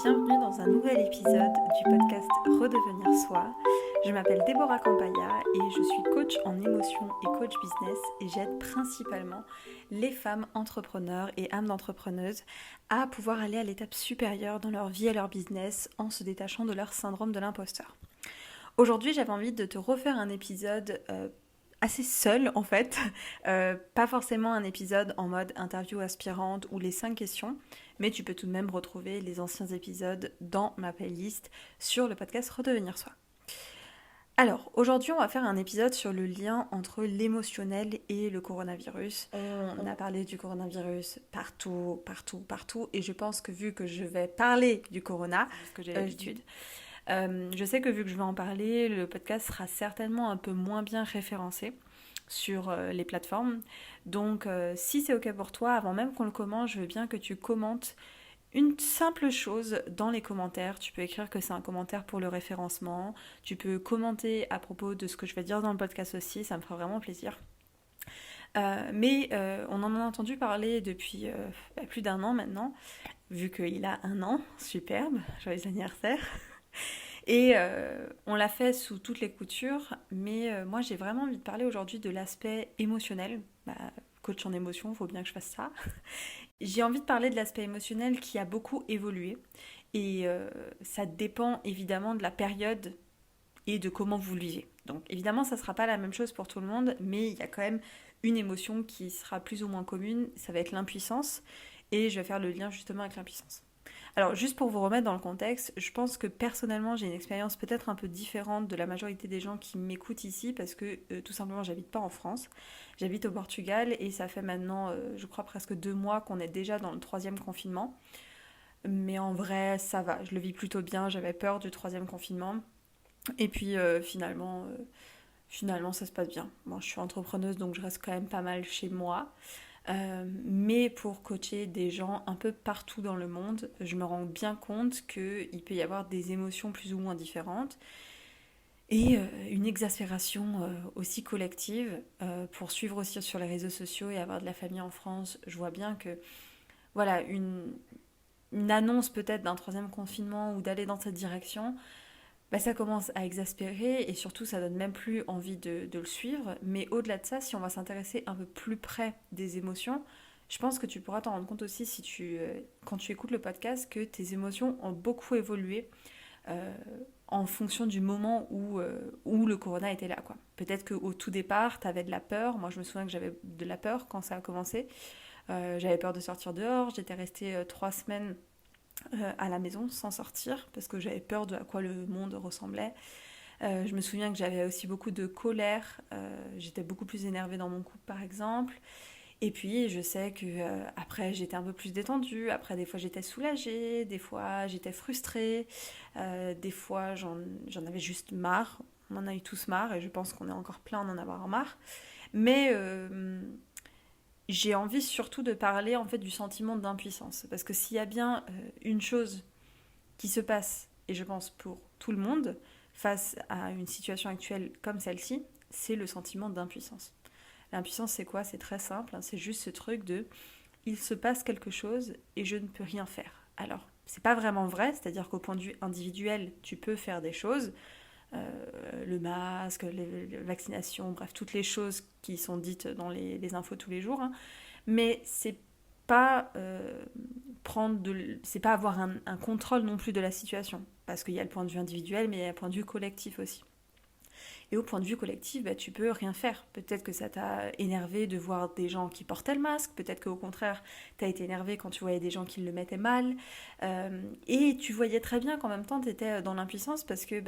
Bienvenue dans un nouvel épisode du podcast Redevenir Soi. Je m'appelle Déborah Campaya et je suis coach en émotion et coach business et j'aide principalement les femmes entrepreneurs et âmes d'entrepreneuses à pouvoir aller à l'étape supérieure dans leur vie et leur business en se détachant de leur syndrome de l'imposteur. Aujourd'hui, j'avais envie de te refaire un épisode assez seul en fait, pas forcément un épisode en mode interview aspirante ou les 5 questions, mais tu peux tout de même retrouver les anciens épisodes dans ma playlist sur le podcast Redevenir Soi. Alors, aujourd'hui on va faire un épisode sur le lien entre l'émotionnel et le coronavirus. On a parlé du coronavirus partout, et je pense que vu que je vais parler du corona, ce que j'ai l'habitude, je sais que vu que je vais en parler, le podcast sera certainement un peu moins bien référencé sur les plateformes. Donc si c'est ok pour toi, avant même qu'on le commente, je veux bien que tu commentes une simple chose dans les commentaires. Tu peux écrire que c'est un commentaire pour le référencement. Tu peux commenter à propos de ce que je vais dire dans le podcast aussi, ça me fera vraiment plaisir. Mais on en a entendu parler depuis plus d'1 an maintenant, vu qu'il a 1 an, superbe, joyeux anniversaire. Et on l'a fait sous toutes les coutures, mais moi j'ai vraiment envie de parler aujourd'hui de l'aspect émotionnel. Coach en émotion, il faut bien que je fasse ça. J'ai envie de parler de l'aspect émotionnel qui a beaucoup évolué et ça dépend évidemment de la période et de comment vous le vivez. Donc évidemment ça ne sera pas la même chose pour tout le monde, mais il y a quand même une émotion qui sera plus ou moins commune, ça va être l'impuissance et je vais faire le lien justement avec l'impuissance. Alors juste pour vous remettre dans le contexte, je pense que personnellement j'ai une expérience peut-être un peu différente de la majorité des gens qui m'écoutent ici parce que tout simplement j'habite pas en France, j'habite au Portugal et ça fait maintenant je crois presque 2 mois qu'on est déjà dans le 3e confinement. Mais en vrai ça va, je le vis plutôt bien, j'avais peur du 3e confinement et puis finalement ça se passe bien. Bon, je suis entrepreneuse donc je reste quand même pas mal chez moi. Mais pour coacher des gens un peu partout dans le monde, je me rends bien compte qu'il peut y avoir des émotions plus ou moins différentes et une exaspération aussi collective. Pour suivre aussi sur les réseaux sociaux et avoir de la famille en France, je vois bien que voilà, une annonce peut-être d'un 3e confinement ou d'aller dans cette direction, ça commence à exaspérer et surtout ça donne même plus envie de le suivre. Mais au-delà de ça, si on va s'intéresser un peu plus près des émotions, je pense que tu pourras t'en rendre compte aussi quand tu écoutes le podcast que tes émotions ont beaucoup évolué en fonction du moment où le corona était là, quoi. Peut-être qu'au tout départ, tu avais de la peur. Moi, je me souviens que j'avais de la peur quand ça a commencé. J'avais peur de sortir dehors. J'étais restée 3 semaines à la maison sans sortir parce que j'avais peur de à quoi le monde ressemblait. Je me souviens que j'avais aussi beaucoup de colère, j'étais beaucoup plus énervée dans mon couple par exemple. Et puis je sais que après j'étais un peu plus détendue, après des fois j'étais soulagée, des fois j'étais frustrée, des fois j'en avais juste marre. On en a eu tous marre et je pense qu'on est encore plein d'en avoir marre. Mais j'ai envie surtout de parler en fait du sentiment d'impuissance. Parce que s'il y a bien une chose qui se passe, et je pense pour tout le monde, face à une situation actuelle comme celle-ci, c'est le sentiment d'impuissance. L'impuissance c'est quoi ? C'est très simple, c'est juste ce truc de il se passe quelque chose et je ne peux rien faire. Alors, c'est pas vraiment vrai, c'est-à-dire qu'au point de vue individuel, tu peux faire des choses, le masque, les vaccinations, bref, toutes les choses qui sont dites dans les infos tous les jours, hein. Mais c'est pas c'est pas avoir un contrôle non plus de la situation, parce qu'il y a le point de vue individuel, mais il y a le point de vue collectif aussi. Et au point de vue collectif, tu peux rien faire. Peut-être que ça t'a énervé de voir des gens qui portaient le masque, peut-être qu'au contraire, t'as été énervé quand tu voyais des gens qui le mettaient mal, et tu voyais très bien qu'en même temps, t'étais dans l'impuissance, parce que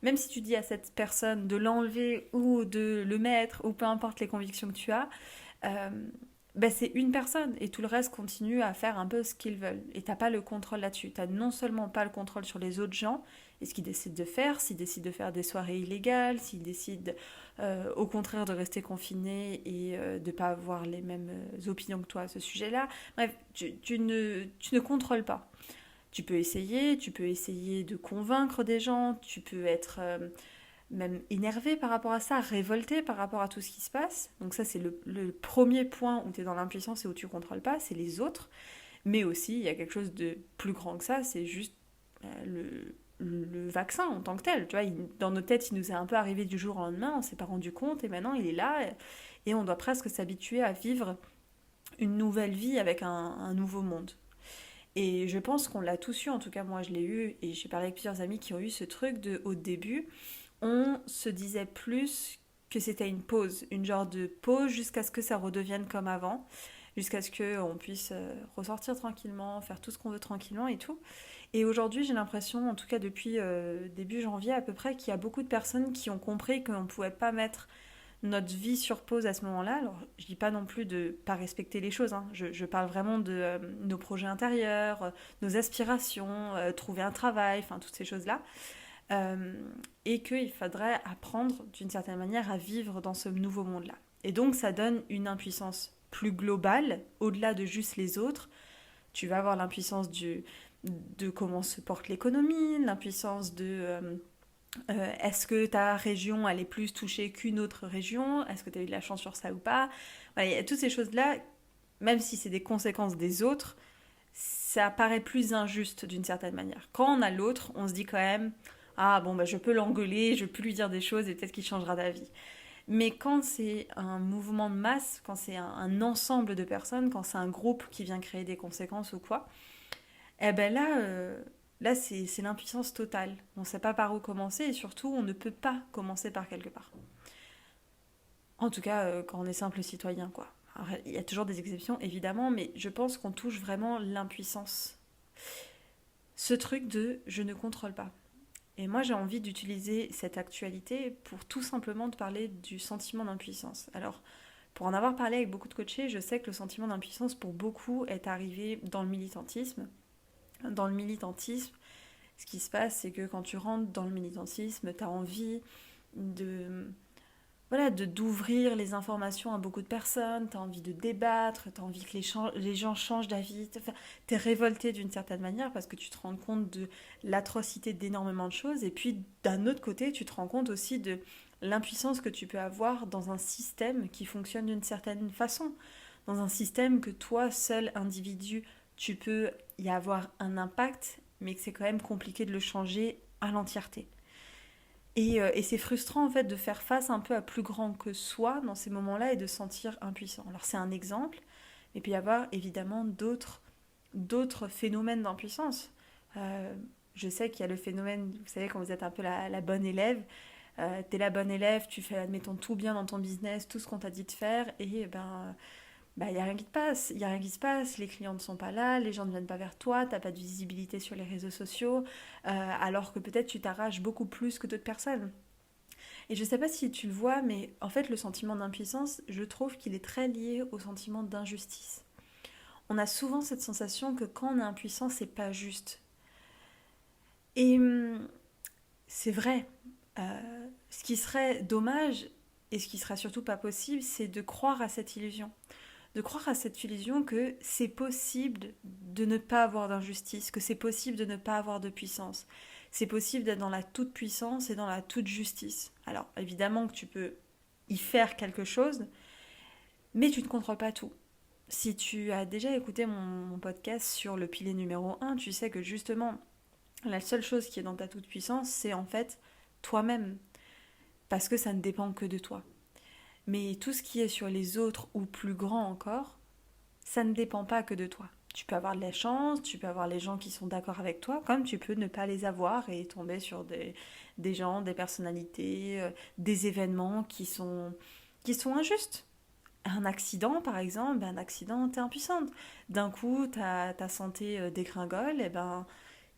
même si tu dis à cette personne de l'enlever ou de le mettre, ou peu importe les convictions que tu as, c'est une personne et tout le reste continue à faire un peu ce qu'ils veulent. Et t'as pas le contrôle là-dessus. T'as non seulement pas le contrôle sur les autres gens et ce qu'ils décident de faire, s'ils décident de faire des soirées illégales, s'ils décident au contraire de rester confinés et de pas avoir les mêmes opinions que toi à ce sujet-là. Bref, tu ne contrôles pas. Tu peux essayer de convaincre des gens, tu peux être même énervé par rapport à ça, révolté par rapport à tout ce qui se passe. Donc ça, c'est le premier point où tu es dans l'impuissance et où tu contrôles pas, c'est les autres. Mais aussi, il y a quelque chose de plus grand que ça, c'est juste le vaccin en tant que tel. Tu vois, dans nos têtes, il nous est un peu arrivé du jour au lendemain, on ne s'est pas rendu compte et maintenant il est là et on doit presque s'habituer à vivre une nouvelle vie avec un nouveau monde. Et je pense qu'on l'a tous eu, en tout cas moi je l'ai eu et j'ai parlé avec plusieurs amis qui ont eu ce truc de au début, on se disait plus que c'était une pause, une genre de pause jusqu'à ce que ça redevienne comme avant, jusqu'à ce qu'on puisse ressortir tranquillement, faire tout ce qu'on veut tranquillement et tout. Et aujourd'hui, j'ai l'impression, en tout cas depuis début janvier à peu près, qu'il y a beaucoup de personnes qui ont compris qu'on ne pouvait pas mettre notre vie sur pause à ce moment-là. Alors, je ne dis pas non plus de ne pas respecter les choses, hein. Je parle vraiment de nos projets intérieurs, nos aspirations, trouver un travail, enfin toutes ces choses-là. Et qu'il faudrait apprendre d'une certaine manière à vivre dans ce nouveau monde-là. Et donc, ça donne une impuissance plus globale, au-delà de juste les autres. Tu vas avoir l'impuissance de comment se porte l'économie, l'impuissance de est-ce que ta région elle est plus touchée qu'une autre région, est-ce que tu as eu de la chance sur ça ou pas. Voilà, il y a toutes ces choses-là, même si c'est des conséquences des autres, ça paraît plus injuste d'une certaine manière. Quand on a l'autre, on se dit quand même ah bon, bah, je peux l'engueuler, je peux lui dire des choses et peut-être qu'il changera d'avis. Mais quand c'est un mouvement de masse, quand c'est un ensemble de personnes, quand c'est un groupe qui vient créer des conséquences ou quoi, eh ben là c'est l'impuissance totale. On ne sait pas par où commencer et surtout, on ne peut pas commencer par quelque part. En tout cas, quand on est simple citoyen, quoi. Alors, il y a toujours des exceptions, évidemment, mais je pense qu'on touche vraiment l'impuissance. Ce truc de je ne contrôle pas. Et moi, j'ai envie d'utiliser cette actualité pour tout simplement te parler du sentiment d'impuissance. Alors, pour en avoir parlé avec beaucoup de coachés, je sais que le sentiment d'impuissance, pour beaucoup, est arrivé dans le militantisme. Dans le militantisme, ce qui se passe, c'est que quand tu rentres dans le militantisme, tu as envie de, voilà, d'ouvrir les informations à beaucoup de personnes, tu as envie de débattre, tu as envie que les gens changent d'avis, tu es révolté d'une certaine manière parce que tu te rends compte de l'atrocité d'énormément de choses et puis d'un autre côté, tu te rends compte aussi de l'impuissance que tu peux avoir dans un système qui fonctionne d'une certaine façon, dans un système que toi, seul individu, tu peux y avoir un impact, mais que c'est quand même compliqué de le changer à l'entièreté. Et c'est frustrant en fait de faire face un peu à plus grand que soi dans ces moments-là et de se sentir impuissant. Alors c'est un exemple, mais il peut y avoir évidemment d'autres phénomènes d'impuissance. Euh, je sais qu'il y a le phénomène, vous savez, quand vous êtes un peu la bonne élève, t'es la bonne élève, tu fais admettons tout bien dans ton business, tout ce qu'on t'a dit de faire, et il n'y a rien qui te passe, il y a rien qui se passe, les clients ne sont pas là, les gens ne viennent pas vers toi, tu n'as pas de visibilité sur les réseaux sociaux, alors que peut-être tu t'arraches beaucoup plus que d'autres personnes. Et je ne sais pas si tu le vois, mais en fait le sentiment d'impuissance, je trouve qu'il est très lié au sentiment d'injustice. On a souvent cette sensation que quand on est impuissant, c'est pas juste. Et c'est vrai. Ce qui serait dommage, et ce qui sera surtout pas possible, c'est de croire à cette illusion. De croire à cette illusion que c'est possible de ne pas avoir d'injustice, que c'est possible de ne pas avoir de puissance. C'est possible d'être dans la toute-puissance et dans la toute-justice. Alors, évidemment que tu peux y faire quelque chose, mais tu ne contrôles pas tout. Si tu as déjà écouté mon podcast sur le pilier numéro 1, tu sais que justement, la seule chose qui est dans ta toute-puissance, c'est en fait toi-même. Parce que ça ne dépend que de toi. Mais tout ce qui est sur les autres ou plus grand encore, ça ne dépend pas que de toi. Tu peux avoir de la chance, tu peux avoir les gens qui sont d'accord avec toi, comme tu peux ne pas les avoir et tomber sur des gens, des personnalités, des événements qui sont injustes. Un accident, par exemple, un accident, t'es impuissante. D'un coup, ta santé dégringole, et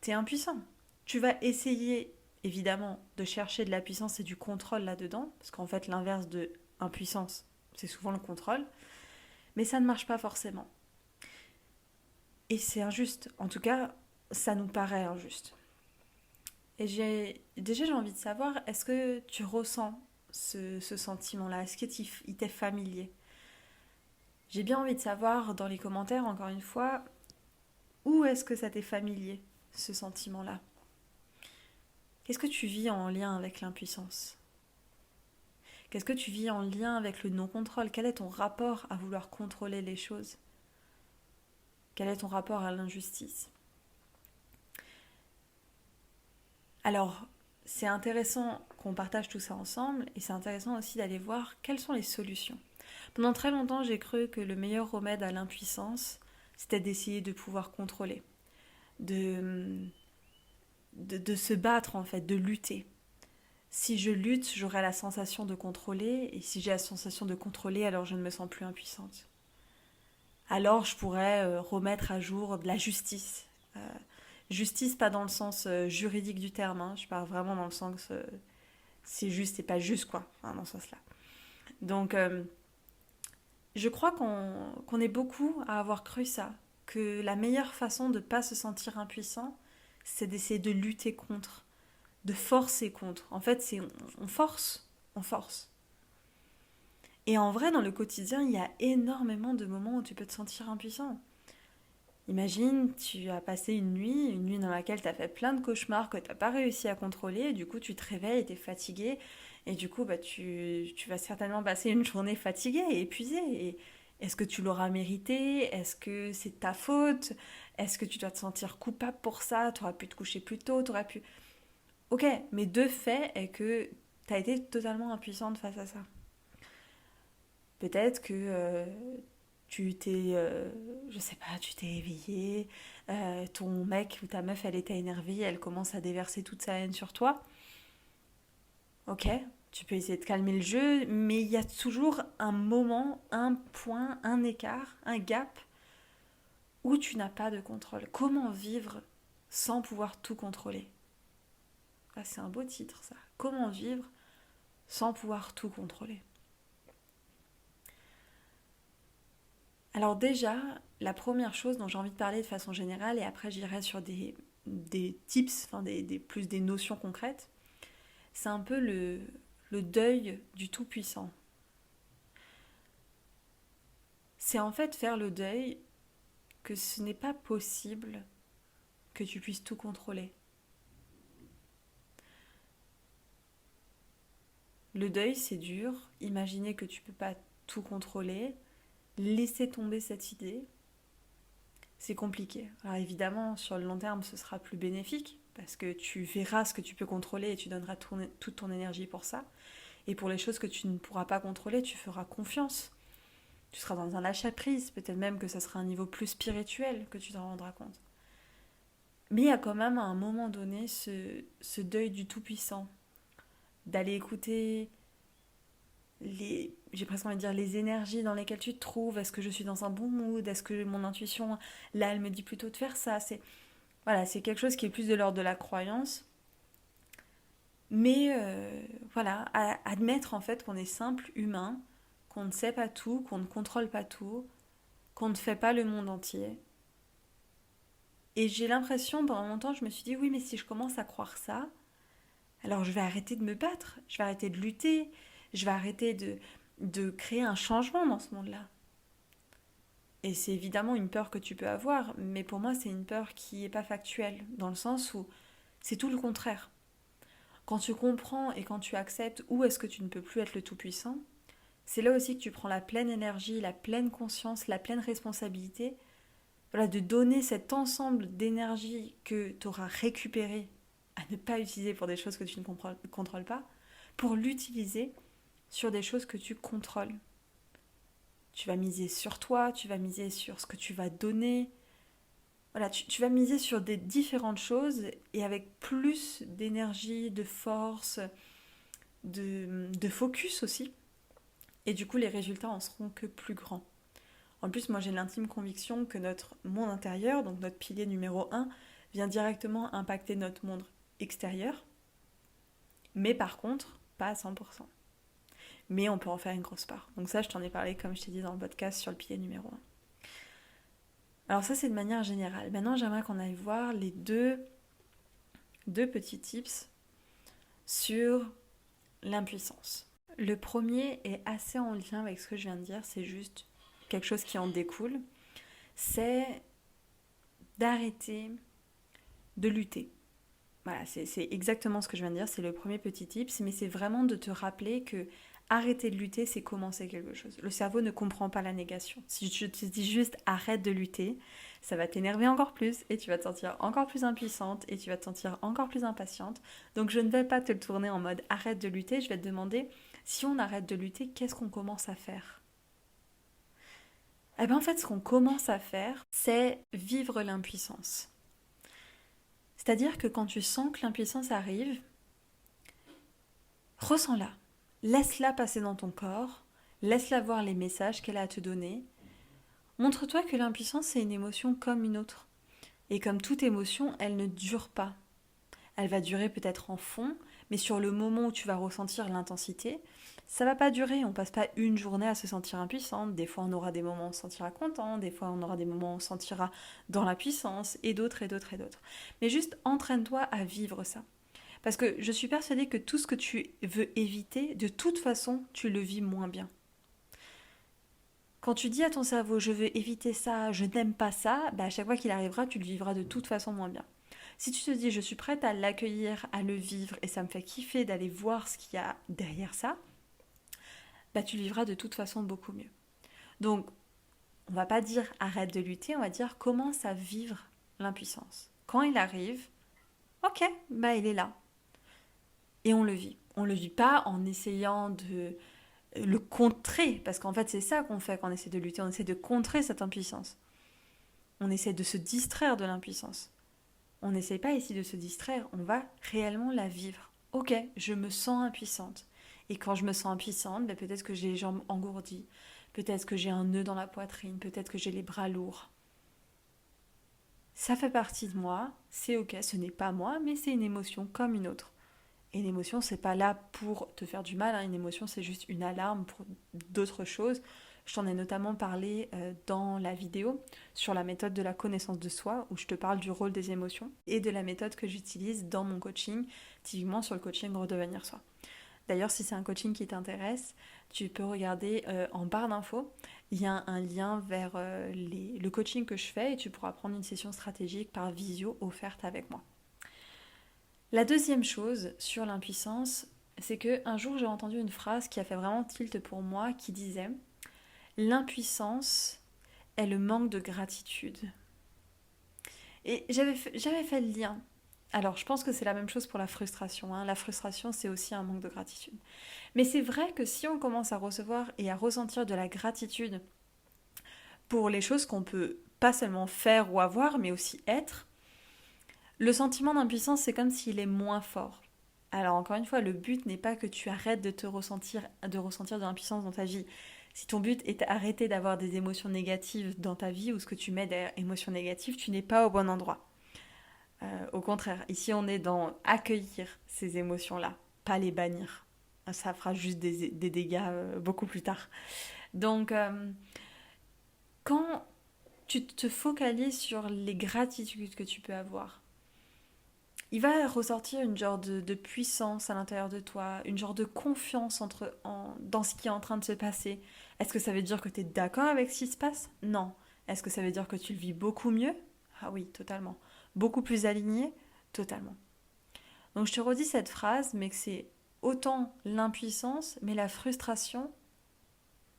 t'es impuissant. Tu vas essayer, évidemment, de chercher de la puissance et du contrôle là-dedans, parce qu'en fait, l'inverse de impuissance, c'est souvent le contrôle, mais ça ne marche pas forcément. Et c'est injuste. En tout cas, ça nous paraît injuste. Et j'ai envie de savoir, est-ce que tu ressens ce sentiment-là? Est-ce qu'il t'est familier? J'ai bien envie de savoir dans les commentaires, encore une fois, où est-ce que ça t'est familier, ce sentiment-là? Qu'est-ce que tu vis en lien avec l'impuissance? Qu'est-ce que tu vis en lien avec le non-contrôle? Quel est ton rapport à vouloir contrôler les choses? Quel est ton rapport à l'injustice? Alors, c'est intéressant qu'on partage tout ça ensemble et c'est intéressant aussi d'aller voir quelles sont les solutions. Pendant très longtemps, j'ai cru que le meilleur remède à l'impuissance, c'était d'essayer de pouvoir contrôler, de, de se battre en fait, de lutter. Si je lutte, j'aurai la sensation de contrôler et si j'ai la sensation de contrôler, alors je ne me sens plus impuissante. Alors je pourrais remettre à jour de la justice. Justice, pas dans le sens juridique du terme, hein. Je parle vraiment dans le sens c'est juste et pas juste, quoi, enfin, dans ce sens-là. Donc, je crois qu'on est beaucoup à avoir cru ça, que la meilleure façon de ne pas se sentir impuissant, c'est d'essayer de lutter contre, de forcer contre. En fait, on force, on force. Et en vrai, dans le quotidien, il y a énormément de moments où tu peux te sentir impuissant. Imagine, tu as passé une nuit dans laquelle tu as fait plein de cauchemars que tu n'as pas réussi à contrôler, et du coup tu te réveilles et tu es fatigué, et du coup tu vas certainement passer une journée fatiguée et épuisée. Et est-ce que tu l'auras mérité? Est-ce que c'est ta faute? Est-ce que tu dois te sentir coupable pour ça? Tu aurais pu te coucher plus tôt, tu aurais pu... Ok, mais de fait est que tu as été totalement impuissante face à ça. Peut-être que tu t'es, je sais pas, tu t'es éveillé, ton mec ou ta meuf, elle était énervée, elle commence à déverser toute sa haine sur toi. Ok, tu peux essayer de calmer le jeu, mais il y a toujours un moment, un point, un écart, un gap où tu n'as pas de contrôle. Comment vivre sans pouvoir tout contrôler? Ah, c'est un beau titre ça. Comment vivre sans pouvoir tout contrôler? Alors déjà, la première chose dont j'ai envie de parler de façon générale, et après j'irai sur des tips, enfin plus des notions concrètes, c'est un peu le deuil du Tout-Puissant. C'est en fait faire le deuil que ce n'est pas possible que tu puisses tout contrôler. Le deuil, c'est dur. Imaginer que tu ne peux pas tout contrôler. Laisser tomber cette idée, c'est compliqué. Alors évidemment, sur le long terme, ce sera plus bénéfique parce que tu verras ce que tu peux contrôler et tu donneras toute ton énergie pour ça. Et pour les choses que tu ne pourras pas contrôler, tu feras confiance. Tu seras dans un lâcher-prise, peut-être même que ça sera un niveau plus spirituel que tu t'en rendras compte. Mais il y a quand même à un moment donné ce deuil du Tout-Puissant, d'aller écouter j'ai presque envie de dire les énergies dans lesquelles tu te trouves. Est-ce que je suis dans un bon mood? Est-ce que mon intuition, là, elle me dit plutôt de faire ça? Voilà, c'est quelque chose qui est plus de l'ordre de la croyance. Mais voilà, admettre en fait qu'on est simple humain, qu'on ne sait pas tout, qu'on ne contrôle pas tout, qu'on ne fait pas le monde entier. Et j'ai l'impression, pendant longtemps, je me suis dit, oui, mais si je commence à croire ça, alors je vais arrêter de me battre, je vais arrêter de lutter, je vais arrêter de créer un changement dans ce monde-là. Et c'est évidemment une peur que tu peux avoir, mais pour moi c'est une peur qui n'est pas factuelle, dans le sens où c'est tout le contraire. Quand tu comprends et quand tu acceptes où est-ce que tu ne peux plus être le tout-puissant, c'est là aussi que tu prends la pleine énergie, la pleine conscience, la pleine responsabilité, voilà, de donner cet ensemble d'énergie que tu auras récupéré à ne pas utiliser pour des choses que tu ne contrôles pas, pour l'utiliser sur des choses que tu contrôles. Tu vas miser sur toi, tu vas miser sur ce que tu vas donner. Voilà, tu vas miser sur des différentes choses et avec plus d'énergie, de force, de focus aussi. Et du coup, les résultats en seront que plus grands. En plus, moi j'ai l'intime conviction que notre monde intérieur, donc notre pilier numéro 1, vient directement impacter notre monde extérieur. Mais par contre, pas à 100%. Mais on peut en faire une grosse part. Donc ça, je t'en ai parlé, comme je t'ai dit dans le podcast, sur le pilier numéro 1. Alors ça, c'est de manière générale. Maintenant, j'aimerais qu'on aille voir les deux petits tips sur l'impuissance. Le premier est assez en lien avec ce que je viens de dire, c'est juste quelque chose qui en découle. C'est d'arrêter de lutter. Voilà, c'est exactement ce que je viens de dire, c'est le premier petit tips, mais c'est vraiment de te rappeler que arrêter de lutter, c'est commencer quelque chose. Le cerveau ne comprend pas la négation. Si je te dis juste arrête de lutter, ça va t'énerver encore plus et tu vas te sentir encore plus impuissante et tu vas te sentir encore plus impatiente. Donc je ne vais pas te le tourner en mode arrête de lutter, je vais te demander si on arrête de lutter, qu'est-ce qu'on commence à faire? Eh bien en fait ce qu'on commence à faire, c'est vivre l'impuissance. C'est-à-dire que quand tu sens que l'impuissance arrive, ressens-la, laisse-la passer dans ton corps, laisse-la voir les messages qu'elle a à te donner. Montre-toi que l'impuissance, c'est une émotion comme une autre. Et comme toute émotion, elle ne dure pas. Elle va durer peut-être en fond, mais sur le moment où tu vas ressentir l'intensité, ça va pas durer. On passe pas une journée à se sentir impuissante. Des fois, on aura des moments où on se sentira content, des fois, on aura des moments où on se sentira dans la puissance, et d'autres, et d'autres, et d'autres. Mais juste entraîne-toi à vivre ça. Parce que je suis persuadée que tout ce que tu veux éviter, de toute façon, tu le vis moins bien. Quand tu dis à ton cerveau je veux éviter ça, je n'aime pas ça, à chaque fois qu'il arrivera, tu le vivras de toute façon moins bien. Si tu te dis je suis prête à l'accueillir, à le vivre et ça me fait kiffer d'aller voir ce qu'il y a derrière ça, tu le vivras de toute façon beaucoup mieux. Donc on va pas dire arrête de lutter, on va dire commence à vivre l'impuissance. Quand il arrive, ok, il est là. Et on le vit. On le vit pas en essayant de le contrer, parce qu'en fait c'est ça qu'on fait quand on essaie de lutter, on essaie de contrer cette impuissance. On essaie de se distraire de l'impuissance. On n'essaie pas ici de se distraire, on va réellement la vivre. Ok, je me sens impuissante. Et quand je me sens impuissante, peut-être que j'ai les jambes engourdies, peut-être que j'ai un nœud dans la poitrine, peut-être que j'ai les bras lourds. Ça fait partie de moi, c'est ok, ce n'est pas moi, mais c'est une émotion comme une autre. Et l'émotion, c'est pas là pour te faire du mal, une émotion, c'est juste une alarme pour d'autres choses. Je t'en ai notamment parlé dans la vidéo sur la méthode de la connaissance de soi, où je te parle du rôle des émotions et de la méthode que j'utilise dans mon coaching, typiquement sur le coaching Redevenir Soi. D'ailleurs, si c'est un coaching qui t'intéresse, tu peux regarder en barre d'infos. Il y a un lien vers le coaching que je fais et tu pourras prendre une session stratégique par visio offerte avec moi. La deuxième chose sur l'impuissance, c'est qu'un jour j'ai entendu une phrase qui a fait vraiment tilt pour moi, qui disait « L'impuissance est le manque de gratitude ». Et j'avais fait le lien. Alors je pense que c'est la même chose pour la frustration. La frustration, c'est aussi un manque de gratitude. Mais c'est vrai que si on commence à recevoir et à ressentir de la gratitude pour les choses qu'on peut pas seulement faire ou avoir, mais aussi être, le sentiment d'impuissance, c'est comme s'il est moins fort. Alors encore une fois, le but n'est pas que tu arrêtes de ressentir de l'impuissance dans ta vie. Si ton but est d'arrêter d'avoir des émotions négatives dans ta vie ou ce que tu mets derrière émotions négatives, tu n'es pas au bon endroit. Au contraire, ici on est dans accueillir ces émotions-là, pas les bannir. Ça fera juste des dégâts beaucoup plus tard. Donc, quand tu te focalises sur les gratitudes que tu peux avoir, il va ressortir une genre de puissance à l'intérieur de toi, une genre de confiance dans ce qui est en train de se passer. Est-ce que ça veut dire que tu es d'accord avec ce qui se passe? Non. Est-ce que ça veut dire que tu le vis beaucoup mieux? Ah oui, totalement. Beaucoup plus aligné? Totalement. Donc je te redis cette phrase, mais que c'est autant l'impuissance, mais la frustration,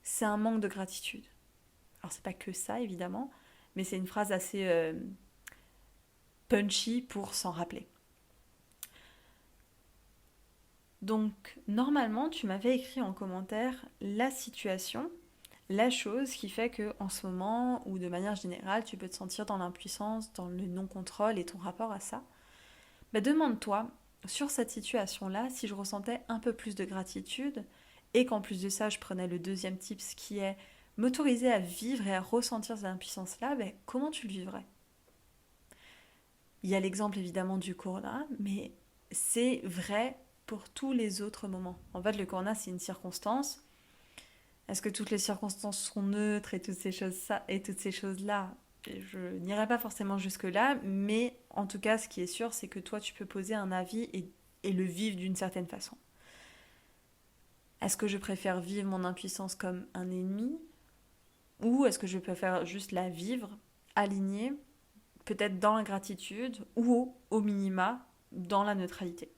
c'est un manque de gratitude. Alors c'est pas que ça, évidemment, mais c'est une phrase assez punchy pour s'en rappeler. Donc, normalement, tu m'avais écrit en commentaire la situation, la chose qui fait que en ce moment, ou de manière générale, tu peux te sentir dans l'impuissance, dans le non-contrôle et ton rapport à ça. Demande-toi, sur cette situation-là, si je ressentais un peu plus de gratitude et qu'en plus de ça, je prenais le deuxième type, ce qui est m'autoriser à vivre et à ressentir cette impuissance-là, comment tu le vivrais? Il y a l'exemple évidemment du corona, mais c'est vrai pour tous les autres moments. En fait, le corona, c'est une circonstance. Est-ce que toutes les circonstances sont neutres et toutes ces choses-là? Je n'irai pas forcément jusque-là, mais en tout cas, ce qui est sûr, c'est que toi, tu peux poser un avis et le vivre d'une certaine façon. Est-ce que je préfère vivre mon impuissance comme un ennemi? Ou est-ce que je préfère juste la vivre, alignée, peut-être dans la gratitude ou au minima, dans la neutralité?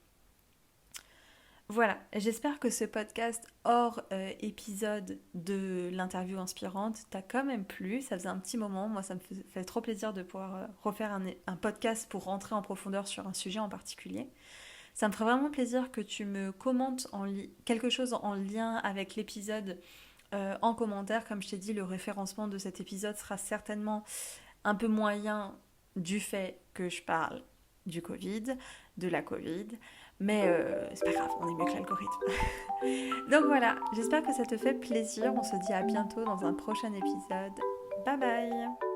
Voilà, j'espère que ce podcast hors épisode de l'interview inspirante t'a quand même plu. Ça faisait un petit moment, moi ça me fait trop plaisir de pouvoir refaire un podcast pour rentrer en profondeur sur un sujet en particulier. Ça me ferait vraiment plaisir que tu me commentes quelque chose en lien avec l'épisode en commentaire. Comme je t'ai dit, le référencement de cet épisode sera certainement un peu moyen du fait que je parle du Covid, de la Covid. Mais c'est pas grave, on est mieux que l'algorithme. Donc voilà, j'espère que ça te fait plaisir. On se dit à bientôt dans un prochain épisode. Bye bye!